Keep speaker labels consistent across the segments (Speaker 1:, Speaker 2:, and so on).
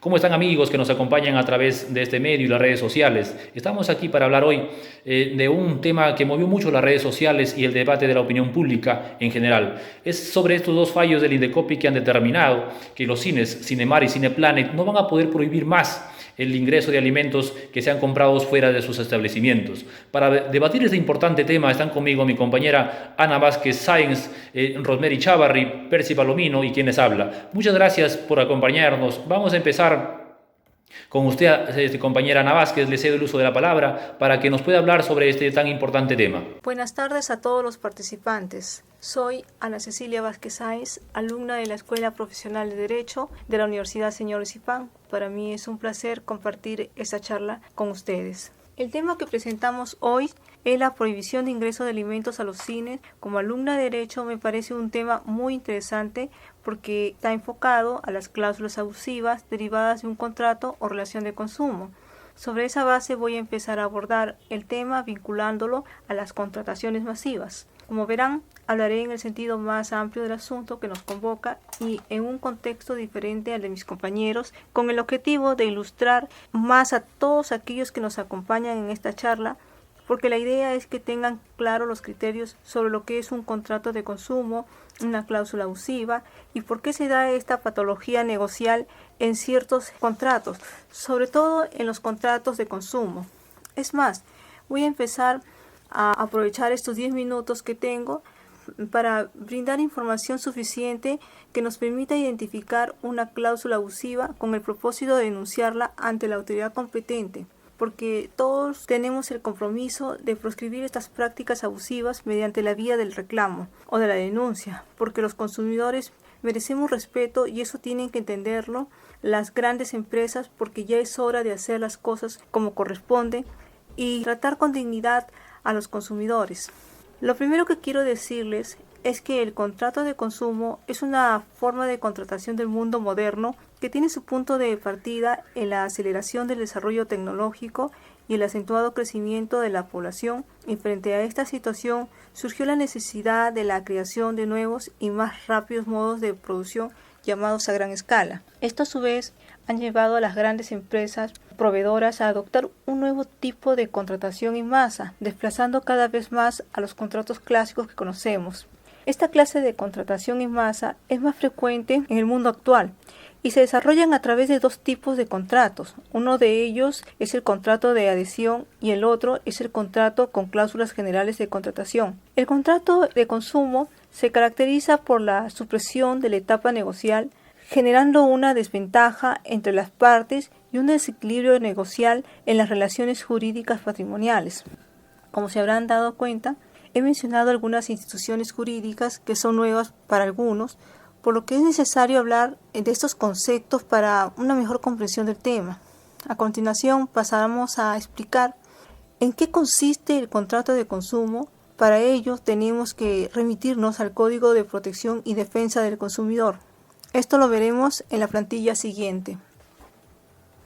Speaker 1: ¿Cómo están amigos que nos acompañan a través de este medio y las redes sociales? Estamos aquí para hablar hoy de un tema que movió mucho las redes sociales y el debate de la opinión pública en general. Es sobre estos dos fallos del Indecopi que han determinado que los cines, Cinemar y Cineplanet, no van a poder prohibir más el ingreso de alimentos que sean comprados fuera de sus establecimientos. Para debatir este importante tema están conmigo mi compañera Ana Vázquez Sáenz, Rosemary Chávarri, Percy Palomino y quienes habla. Muchas gracias por acompañarnos. Vamos a empezar con usted, compañera Ana Vázquez. Le cedo el uso de la palabra para que nos pueda hablar sobre este tan importante tema.
Speaker 2: Buenas tardes a todos los participantes. Soy Ana Cecilia Vázquez Sáenz, alumna de la Escuela Profesional de Derecho de la Universidad Señor Zipán. Para mí es un placer compartir esta charla con ustedes. El tema que presentamos hoy es la prohibición de ingreso de alimentos a los cines. Como alumna de Derecho me parece un tema muy interesante porque está enfocado a las cláusulas abusivas derivadas de un contrato o relación de consumo. Sobre esa base voy a empezar a abordar el tema vinculándolo a las contrataciones masivas. Como verán, hablaré en el sentido más amplio del asunto que nos convoca y en un contexto diferente al de mis compañeros, con el objetivo de ilustrar más a todos aquellos que nos acompañan en esta charla, porque la idea es que tengan claro los criterios sobre lo que es un contrato de consumo, una cláusula abusiva y por qué se da esta patología negocial en ciertos contratos, sobre todo en los contratos de consumo. Es más, voy a empezar a aprovechar estos 10 minutos que tengo para brindar información suficiente que nos permita identificar una cláusula abusiva con el propósito de denunciarla ante la autoridad competente, porque todos tenemos el compromiso de proscribir estas prácticas abusivas mediante la vía del reclamo o de la denuncia, porque los consumidores merecemos respeto y eso tienen que entenderlo las grandes empresas, porque ya es hora de hacer las cosas como corresponde y tratar con dignidad a los consumidores. Lo primero que quiero decirles es que el contrato de consumo es una forma de contratación del mundo moderno que tiene su punto de partida en la aceleración del desarrollo tecnológico y el acentuado crecimiento de la población, y frente a esta situación surgió la necesidad de la creación de nuevos y más rápidos modos de producción llamados a gran escala. Esto a su vez han llevado a las grandes empresas proveedoras a adoptar un nuevo tipo de contratación en masa, desplazando cada vez más a los contratos clásicos que conocemos. Esta clase de contratación en masa es más frecuente en el mundo actual y se desarrollan a través de dos tipos de contratos. Uno de ellos es el contrato de adhesión y el otro es el contrato con cláusulas generales de contratación. El contrato de consumo se caracteriza por la supresión de la etapa negocial, generando una desventaja entre las partes y un desequilibrio negocial en las relaciones jurídicas patrimoniales. Como se habrán dado cuenta, he mencionado algunas instituciones jurídicas que son nuevas para algunos, por lo que es necesario hablar de estos conceptos para una mejor comprensión del tema. A continuación pasaremos a explicar en qué consiste el contrato de consumo. Para ello tenemos que remitirnos al Código de Protección y Defensa del Consumidor. Esto lo veremos en la plantilla siguiente.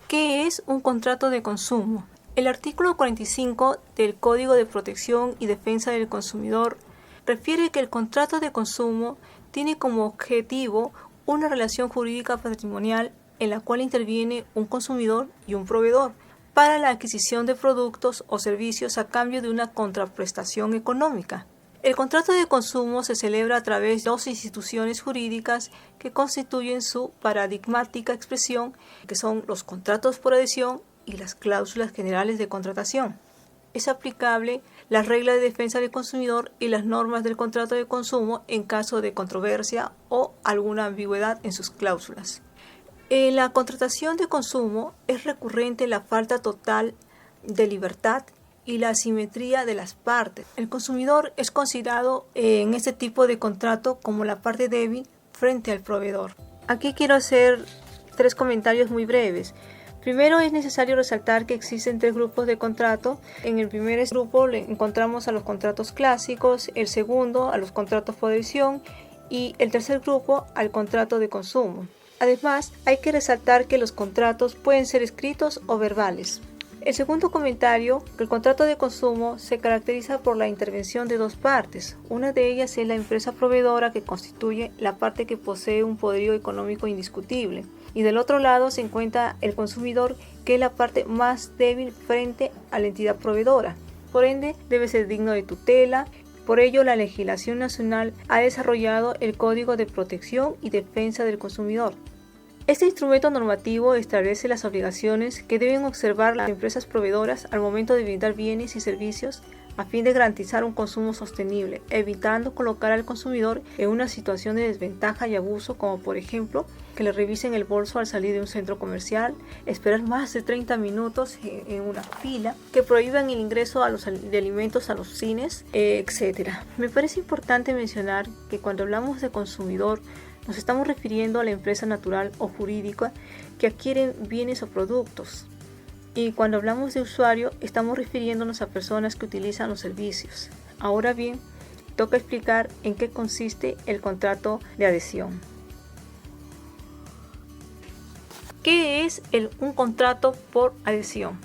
Speaker 2: ¿Qué es un contrato de consumo? El artículo 45 del Código de Protección y Defensa del Consumidor refiere que el contrato de consumo tiene como objetivo una relación jurídica patrimonial en la cual interviene un consumidor y un proveedor para la adquisición de productos o servicios a cambio de una contraprestación económica. El contrato de consumo se celebra a través de dos instituciones jurídicas que constituyen su paradigmática expresión, que son los contratos por adhesión y las cláusulas generales de contratación. Es aplicable la regla de defensa del consumidor y las normas del contrato de consumo en caso de controversia o alguna ambigüedad en sus cláusulas. En la contratación de consumo es recurrente la falta total de libertad y la asimetría de las partes. El consumidor es considerado en este tipo de contrato como la parte débil frente al proveedor. Aquí quiero hacer 3 comentarios muy breves. Primero, es necesario resaltar que existen 3 grupos de contrato. En el primer grupo encontramos a los contratos clásicos, el segundo a los contratos por adhesión y el tercer grupo al contrato de consumo. Además, hay que resaltar que los contratos pueden ser escritos o verbales. El segundo comentario, que el contrato de consumo se caracteriza por la intervención de dos partes. Una de ellas es la empresa proveedora, que constituye la parte que posee un poderío económico indiscutible. Y del otro lado se encuentra el consumidor, que es la parte más débil frente a la entidad proveedora. Por ende, debe ser digno de tutela. Por ello, la legislación nacional ha desarrollado el Código de Protección y Defensa del Consumidor. Este instrumento normativo establece las obligaciones que deben observar las empresas proveedoras al momento de brindar bienes y servicios a fin de garantizar un consumo sostenible, evitando colocar al consumidor en una situación de desventaja y abuso, como por ejemplo que le revisen el bolso al salir de un centro comercial, esperar más de 30 minutos en una fila, que prohíban el ingreso de alimentos a los cines, etc. Me parece importante mencionar que cuando hablamos de consumidor, nos estamos refiriendo a la empresa natural o jurídica que adquiere bienes o productos. Y cuando hablamos de usuario, estamos refiriéndonos a personas que utilizan los servicios. Ahora bien, toca explicar en qué consiste el contrato de adhesión. ¿Qué es un contrato por adhesión?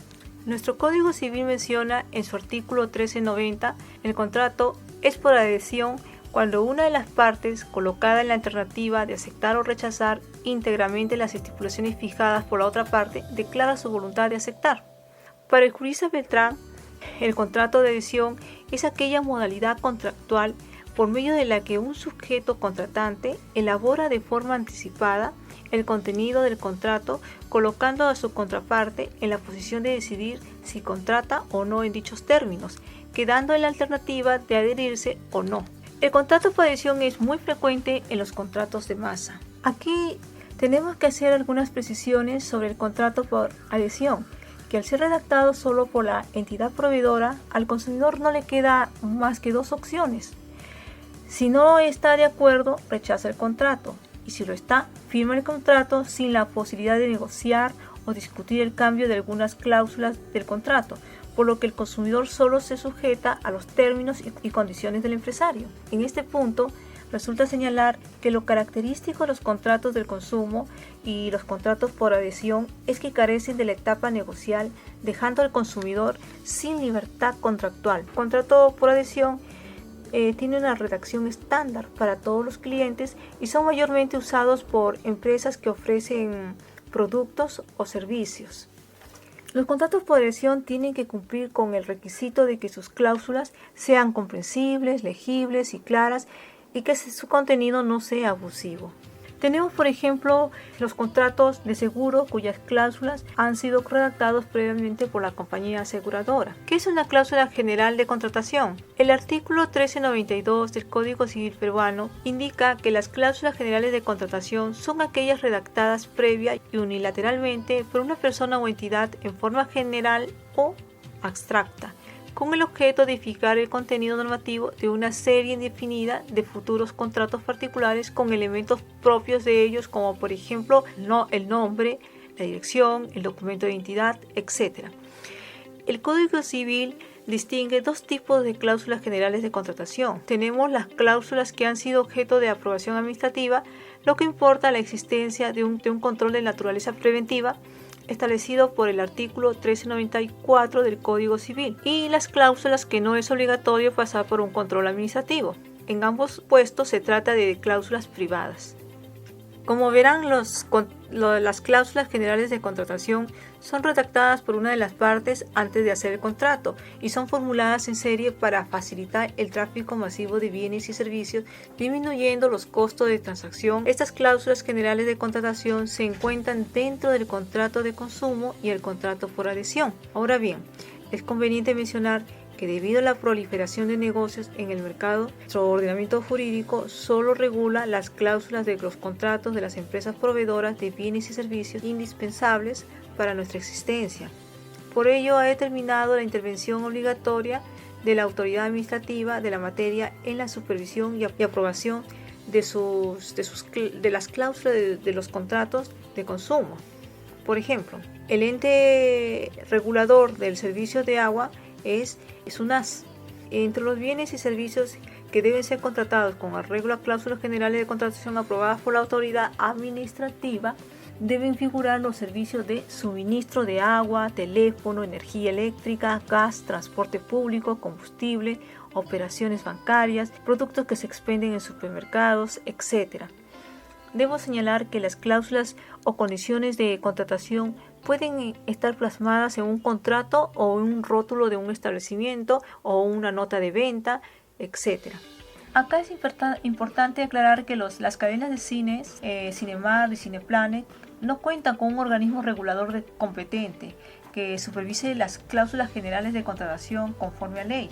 Speaker 2: Nuestro Código Civil menciona en su artículo 1390, el contrato es por adhesión cuando una de las partes, colocada en la alternativa de aceptar o rechazar íntegramente las estipulaciones fijadas por la otra parte, declara su voluntad de aceptar. Para el jurista Beltrán, el contrato de adhesión es aquella modalidad contractual por medio de la que un sujeto contratante elabora de forma anticipada el contenido del contrato, colocando a su contraparte en la posición de decidir si contrata o no en dichos términos, quedando en la alternativa de adherirse o no. El contrato por adhesión es muy frecuente en los contratos de masa. Aquí tenemos que hacer algunas precisiones sobre el contrato por adhesión, que al ser redactado solo por la entidad proveedora, al consumidor no le queda más que dos opciones. Si no está de acuerdo, rechaza el contrato, y si lo está, firma el contrato sin la posibilidad de negociar o discutir el cambio de algunas cláusulas del contrato, por lo que el consumidor solo se sujeta a los términos y condiciones del empresario. En este punto, resulta señalar que lo característico de los contratos del consumo y los contratos por adhesión es que carecen de la etapa negocial, dejando al consumidor sin libertad contractual. El contrato por adhesión tiene una redacción estándar para todos los clientes y son mayormente usados por empresas que ofrecen productos o servicios. Los contratos por adhesión tienen que cumplir con el requisito de que sus cláusulas sean comprensibles, legibles y claras, y que su contenido no sea abusivo. Tenemos, por ejemplo, los contratos de seguro cuyas cláusulas han sido redactados previamente por la compañía aseguradora. ¿Qué es una cláusula general de contratación? El artículo 1392 del Código Civil peruano indica que las cláusulas generales de contratación son aquellas redactadas previa y unilateralmente por una persona o entidad en forma general o abstracta, con el objeto de fijar el contenido normativo de una serie indefinida de futuros contratos particulares con elementos propios de ellos, como por ejemplo el nombre, la dirección, el documento de identidad, etc. El Código Civil distingue dos tipos de cláusulas generales de contratación. Tenemos las cláusulas que han sido objeto de aprobación administrativa, lo que importa la existencia de un control de naturaleza preventiva, establecido por el artículo 1394 del Código Civil, y las cláusulas que no es obligatorio pasar por un control administrativo. En ambos puestos se trata de cláusulas privadas. Como verán, las cláusulas generales de contratación son redactadas por una de las partes antes de hacer el contrato y son formuladas en serie para facilitar el tráfico masivo de bienes y servicios, disminuyendo los costos de transacción. Estas cláusulas generales de contratación se encuentran dentro del contrato de consumo y el contrato por adhesión. Ahora bien, es conveniente mencionar que debido a la proliferación de negocios en el mercado, nuestro ordenamiento jurídico solo regula las cláusulas de los contratos de las empresas proveedoras de bienes y servicios indispensables para nuestra existencia. Por ello, ha determinado la intervención obligatoria de la autoridad administrativa de la materia en la supervisión y aprobación de las cláusulas de los contratos de consumo. Por ejemplo, el ente regulador del servicio de agua es SUNAS. Entre los bienes y servicios que deben ser contratados con arreglo a cláusulas generales de contratación aprobadas por la autoridad administrativa, deben figurar los servicios de suministro de agua, teléfono, energía eléctrica, gas, transporte público, combustible, operaciones bancarias, productos que se expenden en supermercados, etc. Debo señalar que las cláusulas o condiciones de contratación pueden estar plasmadas en un contrato o en un rótulo de un establecimiento o una nota de venta, etc. Acá es importante aclarar que las cadenas de cines, Cinemark y Cineplanet, no cuentan con un organismo regulador competente que supervise las cláusulas generales de contratación conforme a ley.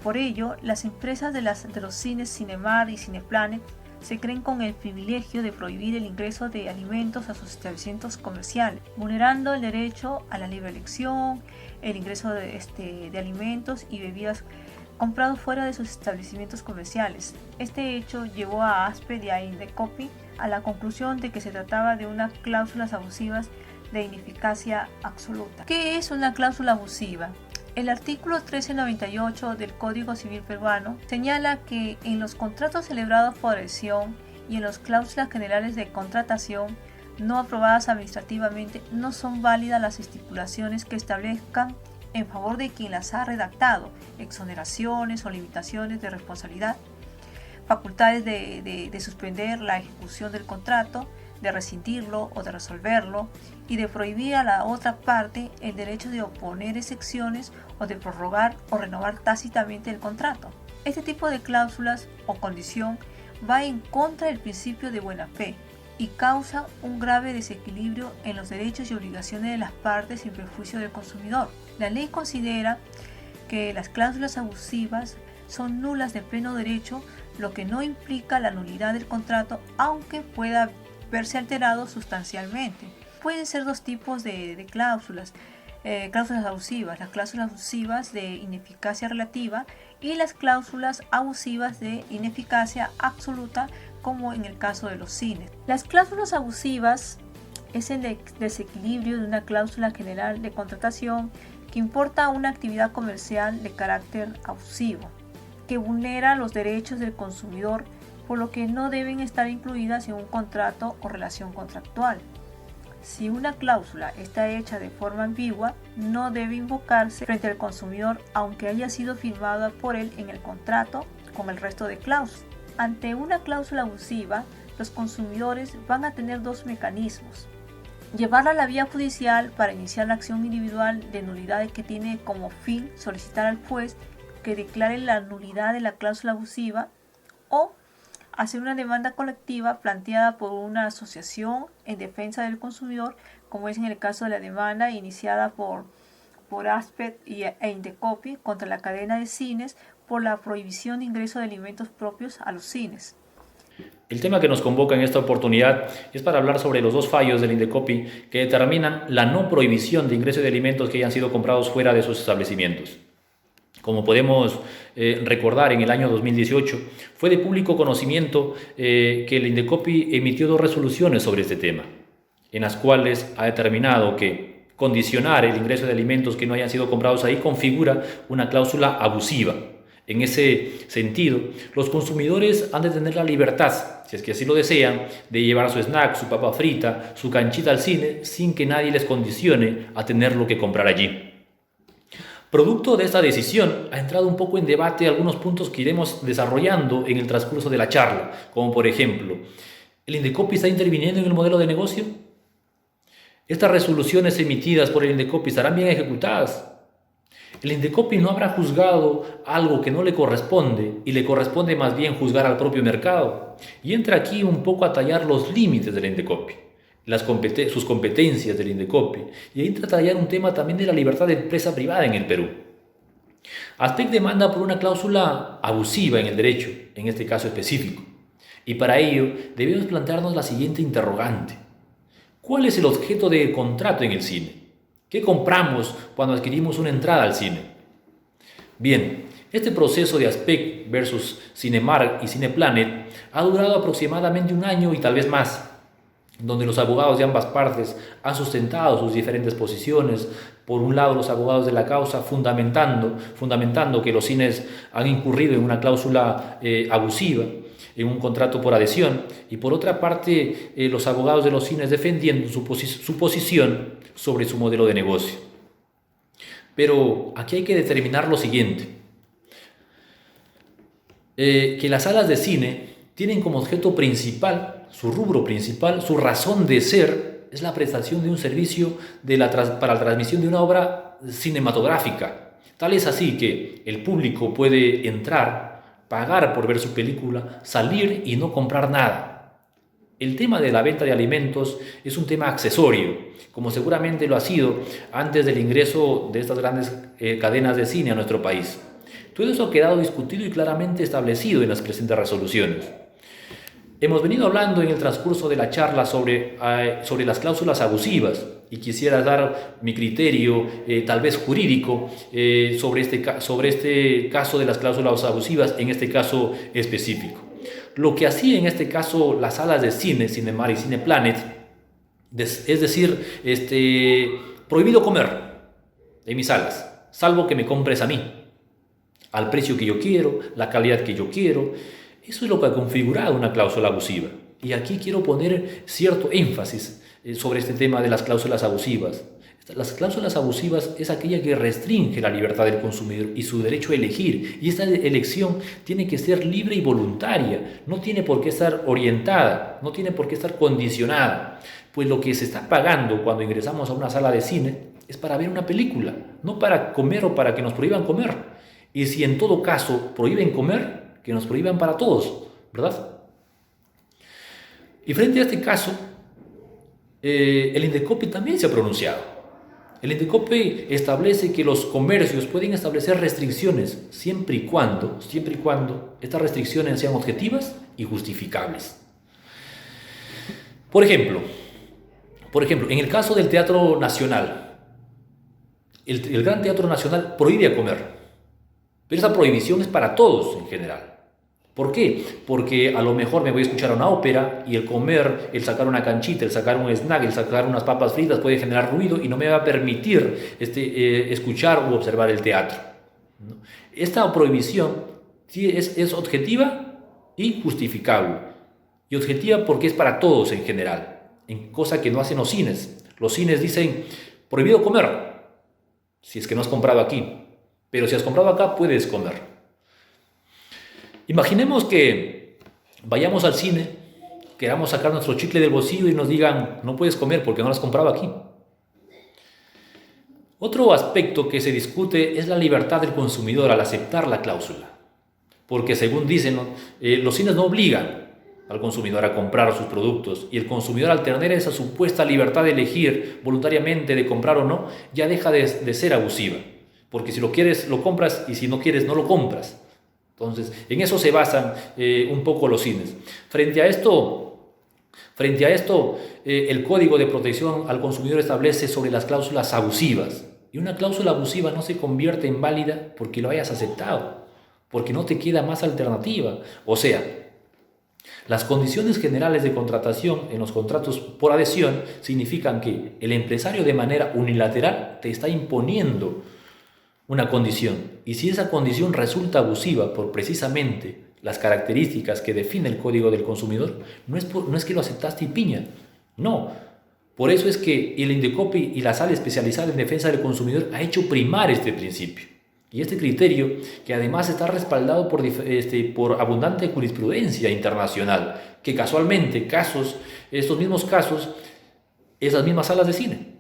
Speaker 2: Por ello, las empresas de los cines Cinemark y Cineplanet se creen con el privilegio de prohibir el ingreso de alimentos a sus establecimientos comerciales, vulnerando el derecho a la libre elección, el ingreso de alimentos y bebidas comprados fuera de sus establecimientos comerciales. Este hecho llevó a ASPED y a Indecopi a la conclusión de que se trataba de unas cláusulas abusivas de ineficacia absoluta. ¿Qué es una cláusula abusiva? El artículo 1398 del Código Civil peruano señala que en los contratos celebrados por adhesión y en las cláusulas generales de contratación no aprobadas administrativamente no son válidas las estipulaciones que establezcan en favor de quien las ha redactado, exoneraciones o limitaciones de responsabilidad, facultades de suspender la ejecución del contrato, de rescindirlo o de resolverlo, y de prohibir a la otra parte el derecho de oponer excepciones o de prorrogar o renovar tácitamente el contrato. Este tipo de cláusulas o condición va en contra del principio de buena fe y causa un grave desequilibrio en los derechos y obligaciones de las partes en perjuicio del consumidor. La ley considera que las cláusulas abusivas son nulas de pleno derecho, lo que no implica la nulidad del contrato, aunque pueda verse alterado sustancialmente. Pueden ser dos tipos de cláusulas. Cláusulas abusivas, las cláusulas abusivas de ineficacia relativa y las cláusulas abusivas de ineficacia absoluta, como en el caso de los cines. Las cláusulas abusivas es el desequilibrio de una cláusula general de contratación que importa una actividad comercial de carácter abusivo, que vulnera los derechos del consumidor, por lo que no deben estar incluidas en un contrato o relación contractual. Si una cláusula está hecha de forma ambigua, no debe invocarse frente al consumidor aunque haya sido firmada por él en el contrato con el resto de cláusulas. Ante una cláusula abusiva, los consumidores van a tener dos mecanismos: llevarla a la vía judicial para iniciar la acción individual de nulidad que tiene como fin solicitar al juez que declare la nulidad de la cláusula abusiva, o hacer una demanda colectiva planteada por una asociación en defensa del consumidor, como es en el caso de la demanda iniciada por ASPED e Indecopi contra la cadena de cines por la prohibición de ingreso de alimentos propios a los cines.
Speaker 1: El tema que nos convoca en esta oportunidad es para hablar sobre los dos fallos del Indecopi que determinan la no prohibición de ingreso de alimentos que hayan sido comprados fuera de sus establecimientos. Como podemos recordar, en el año 2018 fue de público conocimiento que el Indecopi emitió dos resoluciones sobre este tema, en las cuales ha determinado que condicionar el ingreso de alimentos que no hayan sido comprados ahí configura una cláusula abusiva. En ese sentido, los consumidores han de tener la libertad, si es que así lo desean, de llevar su snack, su papa frita, su canchita al cine, sin que nadie les condicione a tenerlo que comprar allí. Producto de esta decisión, ha entrado un poco en debate algunos puntos que iremos desarrollando en el transcurso de la charla, como por ejemplo, ¿el Indecopi está interviniendo en el modelo de negocio? ¿Estas resoluciones emitidas por el Indecopi estarán bien ejecutadas? ¿El Indecopi no habrá juzgado algo que no le corresponde y le corresponde más bien juzgar al propio mercado? Y entra aquí un poco a tallar los límites del Indecopi, sus competencias del Indecopi, y ahí entra a tallar un tema también de la libertad de empresa privada en el Perú. ASPEC demanda por una cláusula abusiva en el derecho, en este caso específico, y para ello debemos plantearnos la siguiente interrogante: ¿cuál es el objeto del contrato en el cine? ¿Qué compramos cuando adquirimos una entrada al cine? Bien, este proceso de ASPEC versus Cinemark y Cineplanet ha durado aproximadamente un año y tal vez más, donde los abogados de ambas partes han sustentado sus diferentes posiciones. Por un lado, los abogados de la causa fundamentando que los cines han incurrido en una cláusula abusiva, en un contrato por adhesión, y por otra parte los abogados de los cines defendiendo su posición sobre su modelo de negocio. Pero aquí hay que determinar lo siguiente, que las salas de cine tienen como objeto principal, su rubro principal, su razón de ser, es la prestación de un servicio para la transmisión de una obra cinematográfica. Tal es así que el público puede entrar, pagar por ver su película, salir y no comprar nada. El tema de la venta de alimentos es un tema accesorio, como seguramente lo ha sido antes del ingreso de estas grandes cadenas de cine a nuestro país. Todo eso ha quedado discutido y claramente establecido en las presentes resoluciones. Hemos venido hablando en el transcurso de la charla sobre las cláusulas abusivas y quisiera dar mi criterio tal vez jurídico sobre este caso de las cláusulas abusivas, en este caso específico. Lo que hacía en este caso las salas de cine, Cinemar y Cineplanet, es decir, prohibido comer en mis salas, salvo que me compres a mí, al precio que yo quiero, la calidad que yo quiero. Eso es lo que ha configurado una cláusula abusiva. Y aquí quiero poner cierto énfasis sobre este tema de las cláusulas abusivas. Las cláusulas abusivas es aquella que restringe la libertad del consumidor y su derecho a elegir. Y esta elección tiene que ser libre y voluntaria. No tiene por qué estar orientada, no tiene por qué estar condicionada. Pues lo que se está pagando cuando ingresamos a una sala de cine es para ver una película, no para comer o para que nos prohíban comer. Y si en todo caso prohíben comer, que nos prohíban para todos, ¿verdad? Y frente a este caso, el INDECOPI también se ha pronunciado. El INDECOPI establece que los comercios pueden establecer restricciones siempre y cuando estas restricciones sean objetivas y justificables. Por ejemplo, en el caso del Teatro Nacional, el Gran Teatro Nacional prohíbe comer, pero esa prohibición es para todos en general. ¿Por qué? Porque a lo mejor me voy a escuchar una ópera y el comer, el sacar una canchita, el sacar un snack, el sacar unas papas fritas puede generar ruido y no me va a permitir escuchar u observar el teatro. Esta prohibición es objetiva y justificable. Y objetiva porque es para todos en general, cosa que no hacen los cines. Los cines dicen, prohibido comer, si es que no has comprado aquí, pero si has comprado acá puedes comer. Imaginemos que vayamos al cine, queramos sacar nuestro chicle del bolsillo y nos digan, no puedes comer porque no lo has comprado aquí. Otro aspecto que se discute es la libertad del consumidor al aceptar la cláusula, porque según dicen, los cines no obligan al consumidor a comprar sus productos y el consumidor al tener esa supuesta libertad de elegir voluntariamente de comprar o no, ya deja de ser abusiva, porque si lo quieres lo compras y si no quieres no lo compras. Entonces, en eso se basan un poco los cines. Frente a esto, el Código de Protección al Consumidor establece sobre las cláusulas abusivas. Y una cláusula abusiva no se convierte en válida porque lo hayas aceptado, porque no te queda más alternativa. O sea, las condiciones generales de contratación en los contratos por adhesión significan que el empresario de manera unilateral te está imponiendo una condición, y si esa condición resulta abusiva por precisamente las características que define el Código del Consumidor, no es que lo aceptaste y piña, no. Por eso es que el INDECOPI y la Sala Especializada en Defensa del Consumidor ha hecho primar este principio y este criterio, que además está respaldado por abundante jurisprudencia internacional, que casualmente estos mismos casos, esas mismas salas de cine.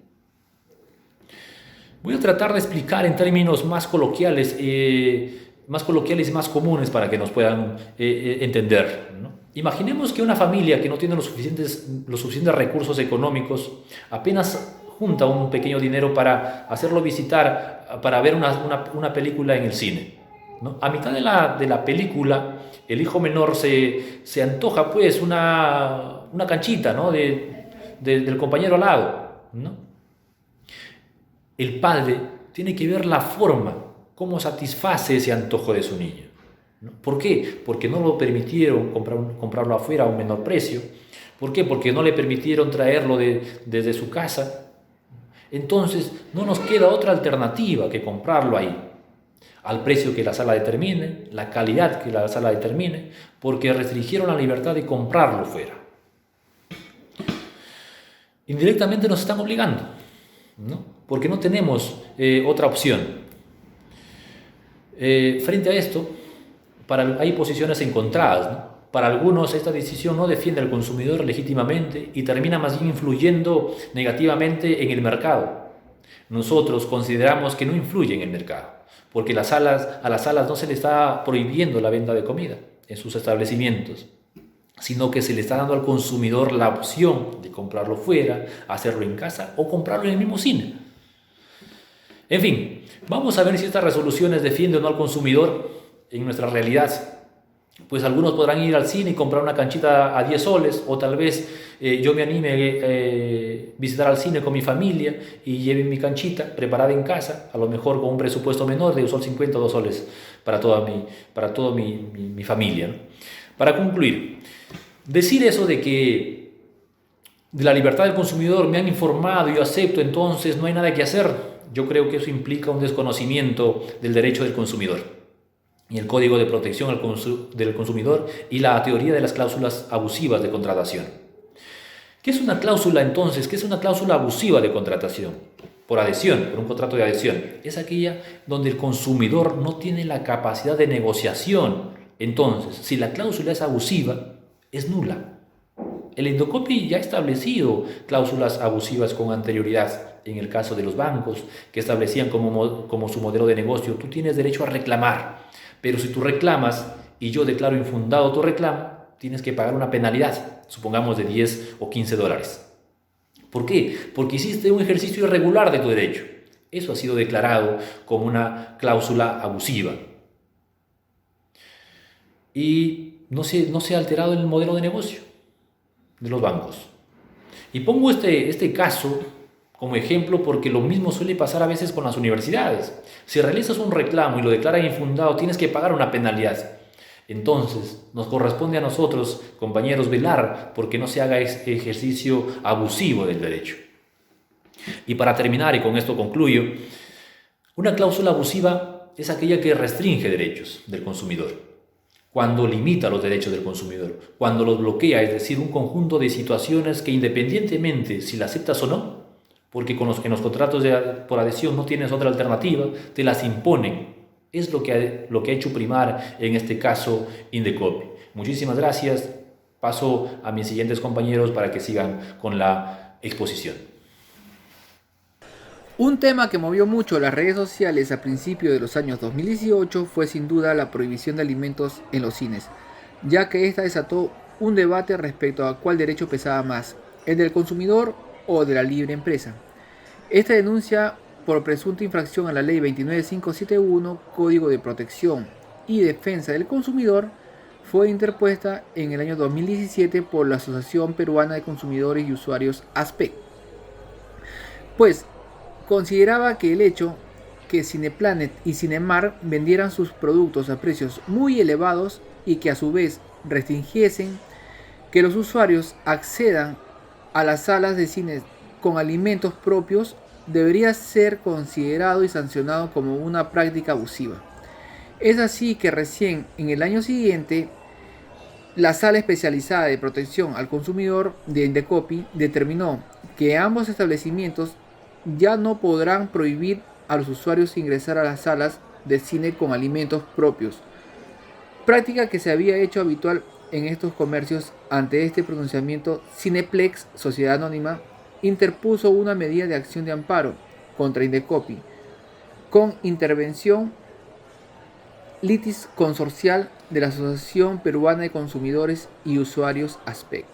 Speaker 1: Voy a tratar de explicar en términos más coloquiales y más comunes para que nos puedan entender, ¿no? Imaginemos que una familia que no tiene los suficientes recursos económicos apenas junta un pequeño dinero para hacerlo visitar, para ver una película en el cine, ¿no? A mitad de la película, el hijo menor se antoja pues una canchita, ¿no? del compañero al lado, ¿no? El padre tiene que ver la forma, cómo satisface ese antojo de su niño, ¿no? ¿Por qué? Porque no lo permitieron comprarlo afuera a un menor precio. ¿Por qué? Porque no le permitieron traerlo desde su casa. Entonces, no nos queda otra alternativa que comprarlo ahí. al precio que la sala determine, la calidad que la sala determine, porque restringieron la libertad de comprarlo fuera. Indirectamente nos están obligando, ¿no? Porque no tenemos otra opción. Frente a esto, hay posiciones encontradas, ¿no? Para algunos esta decisión no defiende al consumidor legítimamente y termina más bien influyendo negativamente en el mercado. Nosotros consideramos que no influye en el mercado, porque a las salas no se le está prohibiendo la venta de comida en sus establecimientos, sino que se le está dando al consumidor la opción de comprarlo fuera, hacerlo en casa o comprarlo en el mismo cine. En fin, vamos a ver si estas resoluciones defienden o no al consumidor en nuestra realidad. Pues algunos podrán ir al cine y comprar una canchita a 10 soles, o tal vez yo me anime a visitar al cine con mi familia y lleve mi canchita preparada en casa, a lo mejor con un presupuesto menor de 1,50 o 2 soles para toda mi familia, ¿no? Para concluir, decir eso de la libertad del consumidor me han informado y yo acepto, entonces no hay nada que hacer, yo creo que eso implica un desconocimiento del derecho del consumidor y el Código de Protección del Consumidor y la teoría de las cláusulas abusivas de contratación. ¿Qué es una cláusula entonces? ¿Qué es una cláusula abusiva de contratación? Por adhesión, por un contrato de adhesión. Es aquella donde el consumidor no tiene la capacidad de negociación. Entonces, si la cláusula es abusiva, es nula. El Indecopi ya ha establecido cláusulas abusivas con anterioridad. En el caso de los bancos, que establecían como su modelo de negocio, tú tienes derecho a reclamar. Pero si tú reclamas y yo declaro infundado tu reclamo, tienes que pagar una penalidad, supongamos de 10 o 15 dólares. ¿Por qué? Porque hiciste un ejercicio irregular de tu derecho. Eso ha sido declarado como una cláusula abusiva. Y no se ha alterado el modelo de negocio de los bancos. Y pongo este caso como ejemplo porque lo mismo suele pasar a veces con las universidades. Si realizas un reclamo y lo declaran infundado, tienes que pagar una penalidad. Entonces, nos corresponde a nosotros, compañeros, velar porque no se haga ejercicio abusivo del derecho. Y para terminar, y con esto concluyo, una cláusula abusiva es aquella que restringe derechos del consumidor, cuando limita los derechos del consumidor, cuando los bloquea, es decir, un conjunto de situaciones que independientemente si la aceptas o no, porque en los contratos por adhesión no tienes otra alternativa, te las imponen. Es lo que ha hecho primar en este caso Indecopi. Muchísimas gracias. Paso a mis siguientes compañeros para que sigan con la exposición.
Speaker 3: Un tema que movió mucho las redes sociales a principios de los años 2018 fue sin duda la prohibición de alimentos en los cines, ya que esta desató un debate respecto a cuál derecho pesaba más, el del consumidor o de la libre empresa. Esta denuncia por presunta infracción a la Ley 29571, Código de Protección y Defensa del Consumidor, fue interpuesta en el año 2017 por la Asociación Peruana de Consumidores y Usuarios ASPEC. Pues consideraba que el hecho que Cineplanet y Cinemark vendieran sus productos a precios muy elevados y que a su vez restringiesen que los usuarios accedan a las salas de cine con alimentos propios debería ser considerado y sancionado como una práctica abusiva. Es así que recién en el año siguiente, la Sala Especializada de Protección al Consumidor de Indecopi determinó que ambos establecimientos ya no podrán prohibir a los usuarios ingresar a las salas de cine con alimentos propios, práctica que se había hecho habitual en estos comercios. Ante este pronunciamiento, Cineplex, Sociedad Anónima, interpuso una medida de acción de amparo contra Indecopi con intervención litis consorcial de la Asociación Peruana de Consumidores y Usuarios ASPEC.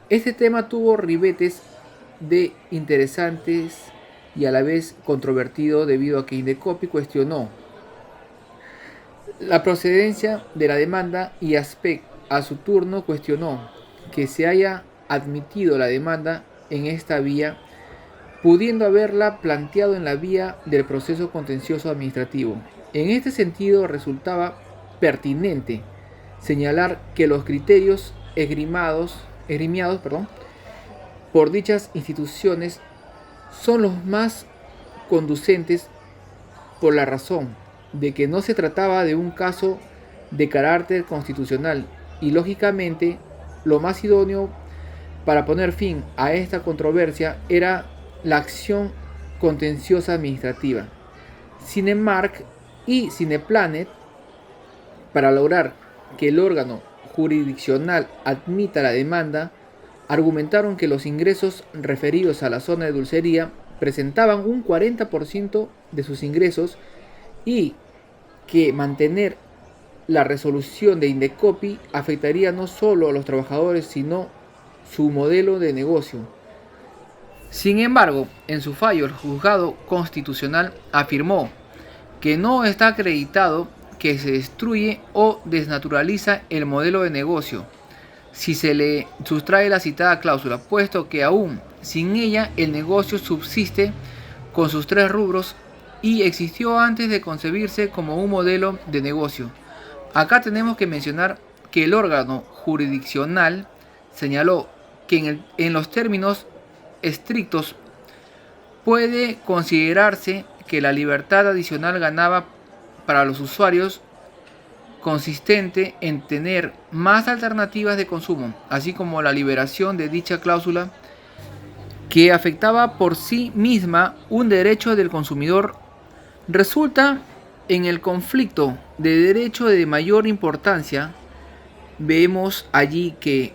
Speaker 3: Este tema tuvo ribetes de interesantes y a la vez controvertido debido a que Indecopi cuestionó la procedencia de la demanda y ASPEC a su turno cuestionó que se haya admitido la demanda en esta vía, pudiendo haberla planteado en la vía del proceso contencioso administrativo. En este sentido, resultaba pertinente señalar que los criterios esgrimiados por dichas instituciones son los más conducentes por la razón de que no se trataba de un caso de carácter constitucional y lógicamente lo más idóneo para poner fin a esta controversia era la acción contenciosa administrativa. Cinemark y Cineplanet, para lograr que el órgano jurisdiccional admita la demanda, argumentaron que los ingresos referidos a la zona de dulcería presentaban un 40% de sus ingresos y que mantener la resolución de Indecopi afectaría no solo a los trabajadores, sino su modelo de negocio. Sin embargo, en su fallo, el juzgado constitucional afirmó que no está acreditado que se destruye o desnaturaliza el modelo de negocio si se le sustrae la citada cláusula, puesto que aún sin ella el negocio subsiste con sus tres rubros y existió antes de concebirse como un modelo de negocio. Acá tenemos que mencionar que el órgano jurisdiccional señaló que en los términos estrictos puede considerarse que la libertad adicional ganaba para los usuarios consistente en tener más alternativas de consumo, así como la liberación de dicha cláusula que afectaba por sí misma un derecho del consumidor, resulta en el conflicto de derecho de mayor importancia. Vemos allí que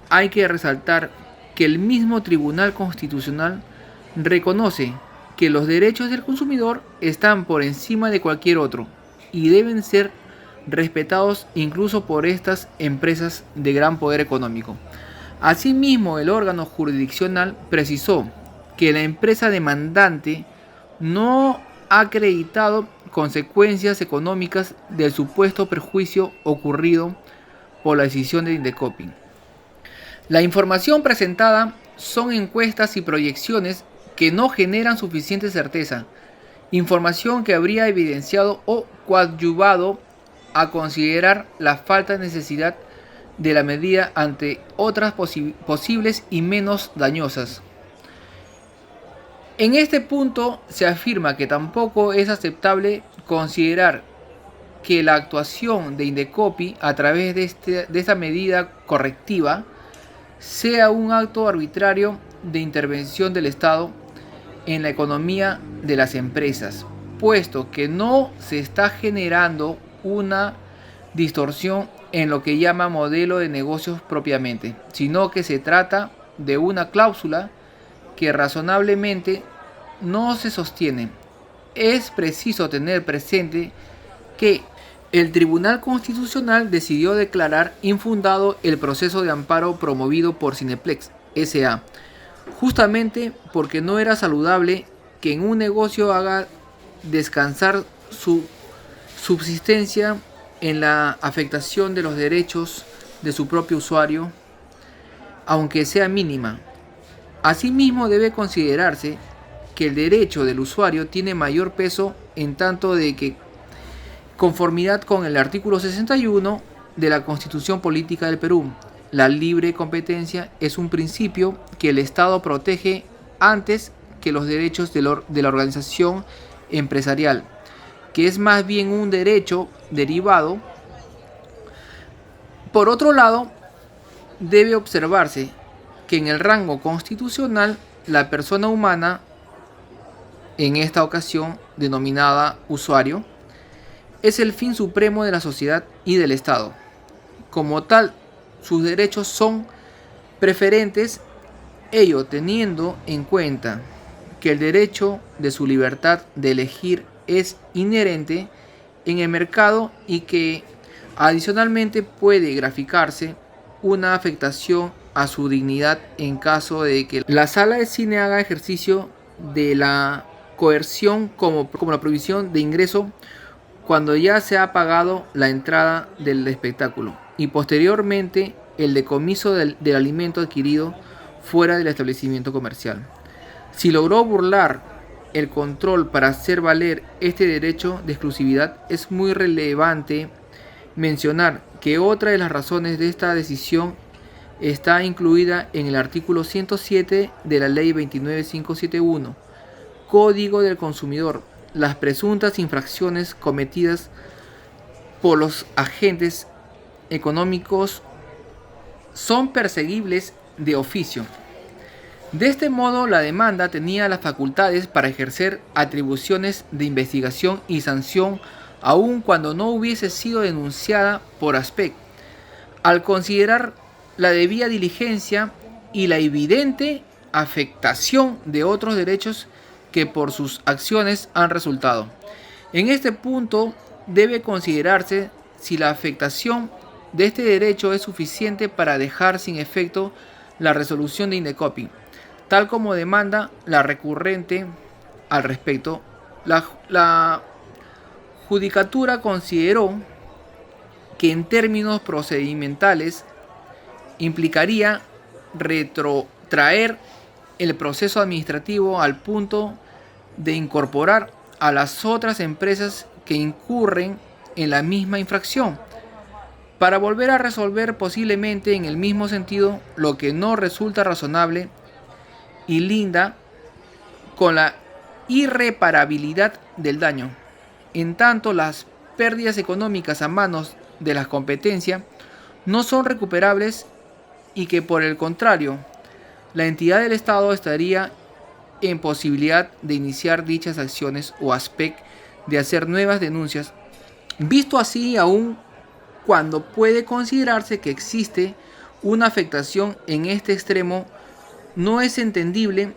Speaker 3: hay que resaltar que el mismo Tribunal Constitucional reconoce que los derechos del consumidor están por encima de cualquier otro y deben ser respetados incluso por estas empresas de gran poder económico. Asimismo, el órgano jurisdiccional precisó que la empresa demandante no ha acreditado consecuencias económicas del supuesto perjuicio ocurrido por la decisión de Indecopi. La información presentada son encuestas y proyecciones que no generan suficiente certeza, información que habría evidenciado o coadyuvado a considerar la falta de necesidad de la medida ante otras posibles y menos dañosas. En este punto se afirma que tampoco es aceptable considerar que la actuación de Indecopi a través de esta medida correctiva sea un acto arbitrario de intervención del Estado en la economía de las empresas, puesto que no se está generando una distorsión en lo que llama modelo de negocios propiamente, sino que se trata de una cláusula que razonablemente no se sostiene. Es preciso tener presente que el Tribunal Constitucional decidió declarar infundado el proceso de amparo promovido por Cineplex S.A., justamente porque no era saludable que en un negocio haga descansar su subsistencia en la afectación de los derechos de su propio usuario, aunque sea mínima. Asimismo, debe considerarse que el derecho del usuario tiene mayor peso en tanto de que, conformidad con el artículo 61 de la Constitución Política del Perú, la libre competencia es un principio que el Estado protege antes que los derechos de la organización empresarial, que es más bien un derecho derivado. Por otro lado, debe observarse que en el rango constitucional la persona humana, en esta ocasión denominada usuario, es el fin supremo de la sociedad y del Estado. Como tal, sus derechos son preferentes, ello teniendo en cuenta que el derecho de su libertad de elegir es inherente en el mercado y que adicionalmente puede graficarse una afectación a su dignidad en caso de que la sala de cine haga ejercicio de la coerción como la prohibición de ingreso cuando ya se ha pagado la entrada del espectáculo y posteriormente el decomiso del alimento adquirido fuera del establecimiento comercial. Si logró burlar el control para hacer valer este derecho de exclusividad, es muy relevante mencionar que otra de las razones de esta decisión está incluida en el artículo 107 de la Ley 29571, Código del Consumidor, las presuntas infracciones cometidas por los agentes económicos son perseguibles de oficio. De este modo, la demanda tenía las facultades para ejercer atribuciones de investigación y sanción aun cuando no hubiese sido denunciada por ASPEC, al considerar la debida diligencia y la evidente afectación de otros derechos que por sus acciones han resultado. En este punto debe considerarse si la afectación de este derecho es suficiente para dejar sin efecto la resolución de Indecopi, tal como demanda la recurrente al respecto. La Judicatura consideró que en términos procedimentales implicaría retrotraer el proceso administrativo al punto de incorporar a las otras empresas que incurren en la misma infracción, para volver a resolver posiblemente en el mismo sentido, lo que no resulta razonable y linda con la irreparabilidad del daño. En tanto, las pérdidas económicas a manos de la competencia no son recuperables y que, por el contrario, la entidad del Estado estaría en posibilidad de iniciar dichas acciones o ASPEC de hacer nuevas denuncias. Visto así, aún cuando puede considerarse que existe una afectación en este extremo, no es entendible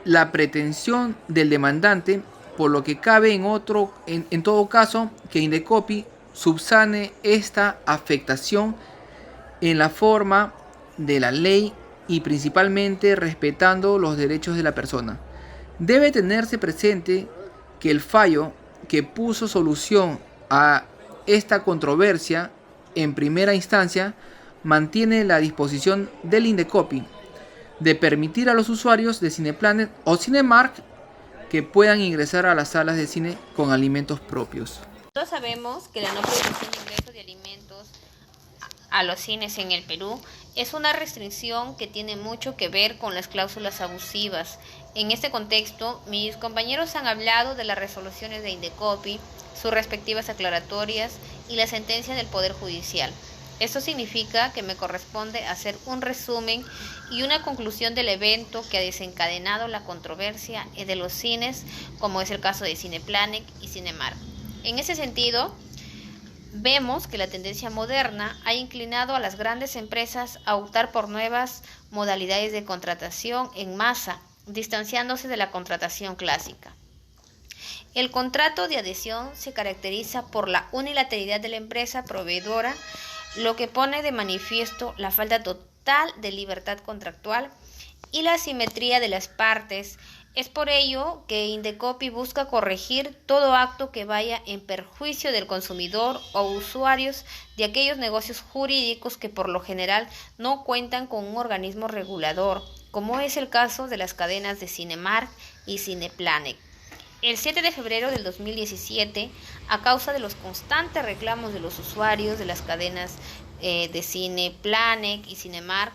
Speaker 3: la pretensión del demandante, por lo que cabe en todo caso que Indecopi subsane esta afectación en la forma de la ley y principalmente respetando los derechos de la persona. Debe tenerse presente que el fallo que puso solución a esta controversia en primera instancia mantiene la disposición del Indecopi de permitir a los usuarios de Cineplanet o Cinemark que puedan ingresar a las salas de cine con alimentos propios.
Speaker 4: Todos sabemos que la no prohibición de ingreso de alimentos a los cines en el Perú es una restricción que tiene mucho que ver con las cláusulas abusivas. En este contexto, mis compañeros han hablado de las resoluciones de Indecopi, sus respectivas aclaratorias y la sentencia del Poder Judicial. Esto significa que me corresponde hacer un resumen y una conclusión del evento que ha desencadenado la controversia de los cines, como es el caso de Cineplanet y Cinemark. En ese sentido, vemos que la tendencia moderna ha inclinado a las grandes empresas a optar por nuevas modalidades de contratación en masa, distanciándose de la contratación clásica. El contrato de adhesión se caracteriza por la unilateralidad de la empresa proveedora, lo que pone de manifiesto la falta total de libertad contractual y la asimetría de las partes. Es por ello que Indecopi busca corregir todo acto que vaya en perjuicio del consumidor o usuarios de aquellos negocios jurídicos que por lo general no cuentan con un organismo regulador, como es el caso de las cadenas de Cinemark y Cineplanet. El 7 de febrero del 2017, a causa de los constantes reclamos de los usuarios de las cadenas de Cineplanet y Cinemark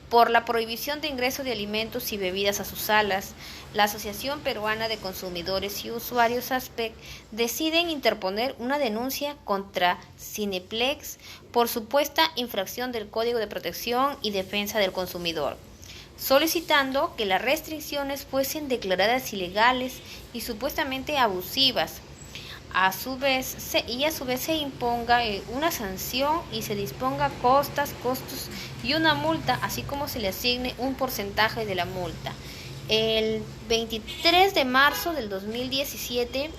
Speaker 4: por la prohibición de ingreso de alimentos y bebidas a sus salas, la Asociación Peruana de Consumidores y Usuarios ASPEC deciden interponer una denuncia contra Cineplex por supuesta infracción del Código de Protección y Defensa del Consumidor, solicitando que las restricciones fuesen declaradas ilegales y supuestamente abusivas. A su vez se imponga una sanción y se disponga costos y una multa, así como se le asigne un porcentaje de la multa. El 23 de marzo del 2017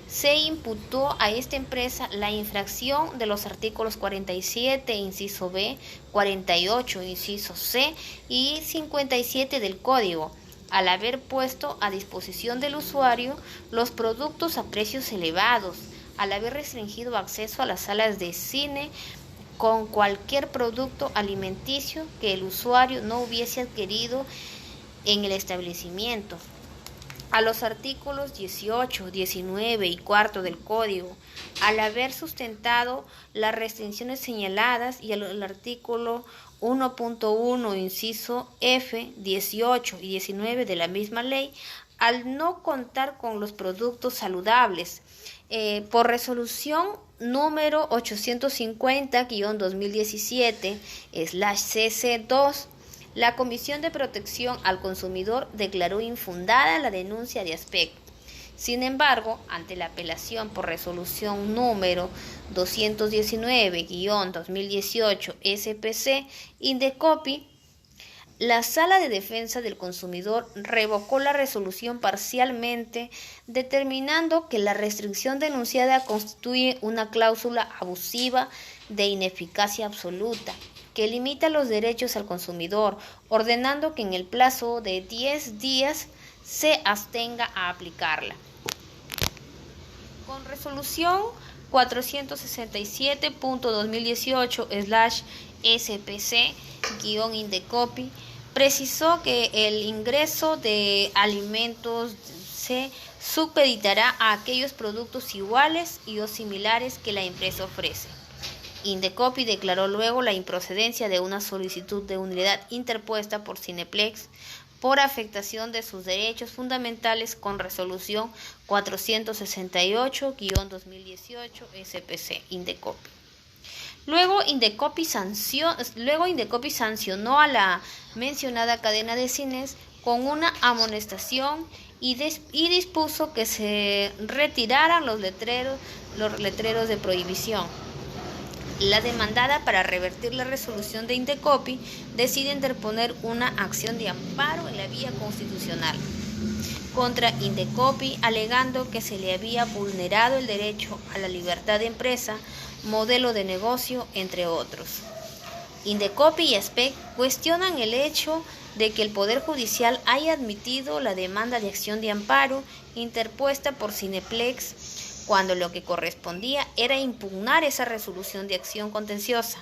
Speaker 4: se imputó a esta empresa la infracción de los artículos 47, inciso B, 48, inciso C y 57 del Código, al haber puesto a disposición del usuario los productos a precios elevados, al haber restringido acceso a las salas de cine con cualquier producto alimenticio que el usuario no hubiese adquirido en el establecimiento, a los artículos 18, 19 y 4 del Código, al haber sustentado las restricciones señaladas y al artículo 1.1, inciso F, 18 y 19 de la misma ley, al no contar con los productos saludables. Por resolución número 850-2017/CC2, la Comisión de Protección al Consumidor declaró infundada la denuncia de ASPEC. Sin embargo, ante la apelación por resolución número 219-2018 Indecopi, la Sala de Defensa del Consumidor revocó la resolución parcialmente, determinando que la restricción denunciada constituye una cláusula abusiva de ineficacia absoluta, que limita los derechos al consumidor, ordenando que en el plazo de 10 días se abstenga a aplicarla. Con resolución 467.2018/SPC-Indecopi, precisó que el ingreso de alimentos se supeditará a aquellos productos iguales y o similares que la empresa ofrece. Indecopi declaró luego la improcedencia de una solicitud de nulidad interpuesta por Cineplex por afectación de sus derechos fundamentales con resolución 468-2018 Indecopi. Luego Indecopi sancionó a la mencionada cadena de cines con una amonestación y dispuso que se retiraran los letreros de prohibición. La demandada, para revertir la resolución de Indecopi, decide interponer una acción de amparo en la vía constitucional contra Indecopi, alegando que se le había vulnerado el derecho a la libertad de empresa, modelo de negocio, entre otros. Indecopi y ASPEC cuestionan el hecho de que el Poder Judicial haya admitido la demanda de acción de amparo interpuesta por Cineplex, cuando lo que correspondía era impugnar esa resolución de acción contenciosa.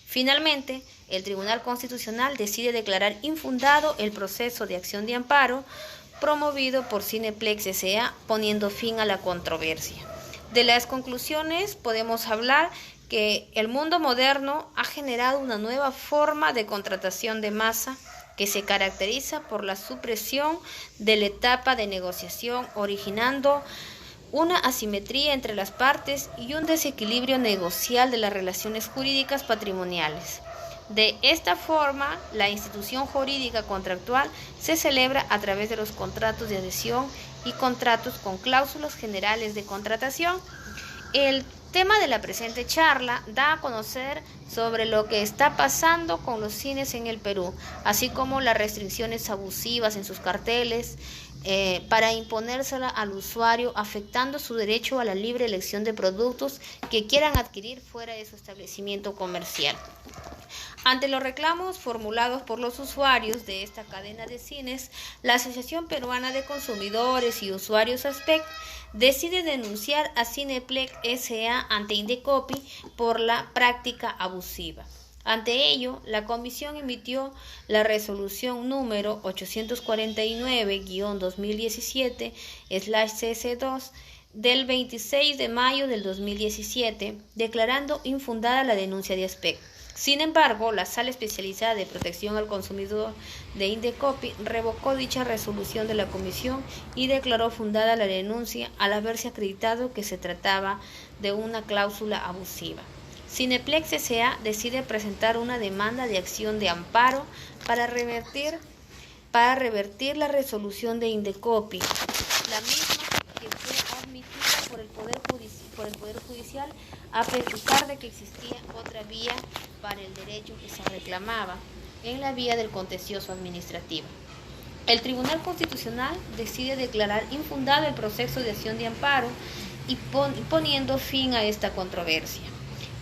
Speaker 4: Finalmente, el Tribunal Constitucional decide declarar infundado el proceso de acción de amparo promovido por Cineplex S.A., poniendo fin a la controversia. De las conclusiones podemos hablar que el mundo moderno ha generado una nueva forma de contratación de masa que se caracteriza por la supresión de la etapa de negociación, originando una asimetría entre las partes y un desequilibrio negocial de las relaciones jurídicas patrimoniales. De esta forma, la institución jurídica contractual se celebra a través de los contratos de adhesión y contratos con cláusulas generales de contratación. El tema de la presente charla da a conocer sobre lo que está pasando con los cines en el Perú, así como las restricciones abusivas en sus carteles para imponérsela al usuario, afectando su derecho a la libre elección de productos que quieran adquirir fuera de su establecimiento comercial. Ante los reclamos formulados por los usuarios de esta cadena de cines, la Asociación Peruana de Consumidores y Usuarios ASPEC decide denunciar a Cineplex S.A. ante Indecopi por la práctica abusiva. Ante ello, la comisión emitió la resolución número 849-2017/CC2 del 26 de mayo del 2017, declarando infundada la denuncia de ASPEC. Sin embargo, la Sala Especializada de Protección al Consumidor de Indecopi revocó dicha resolución de la comisión y declaró fundada la denuncia al haberse acreditado que se trataba de una cláusula abusiva. Cineplex S.A. decide presentar una demanda de acción de amparo para revertir la resolución de Indecopi, la misma que fue admitida por el Poder Judicial, a pesar de que existía otra vía para el derecho que se reclamaba, en la vía del contencioso administrativo. El Tribunal Constitucional decide declarar infundado el proceso de acción de amparo y poniendo fin a esta controversia.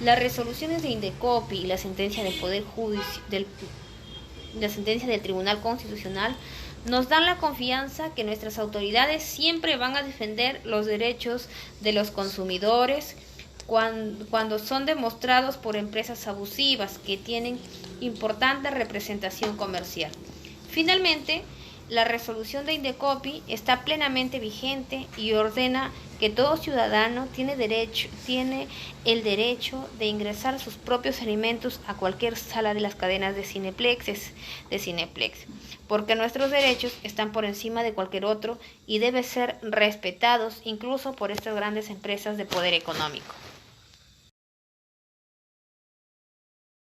Speaker 4: Las resoluciones de Indecopi y la sentencia del Tribunal Constitucional nos dan la confianza que nuestras autoridades siempre van a defender los derechos de los consumidores cuando son demostrados por empresas abusivas que tienen importante representación comercial. Finalmente, La resolución de Indecopi está plenamente vigente y ordena que todo ciudadano tiene el derecho de ingresar sus propios alimentos a cualquier sala de las cadenas de Cineplex, porque nuestros derechos están por encima de cualquier otro y deben ser respetados incluso por estas grandes empresas de poder económico.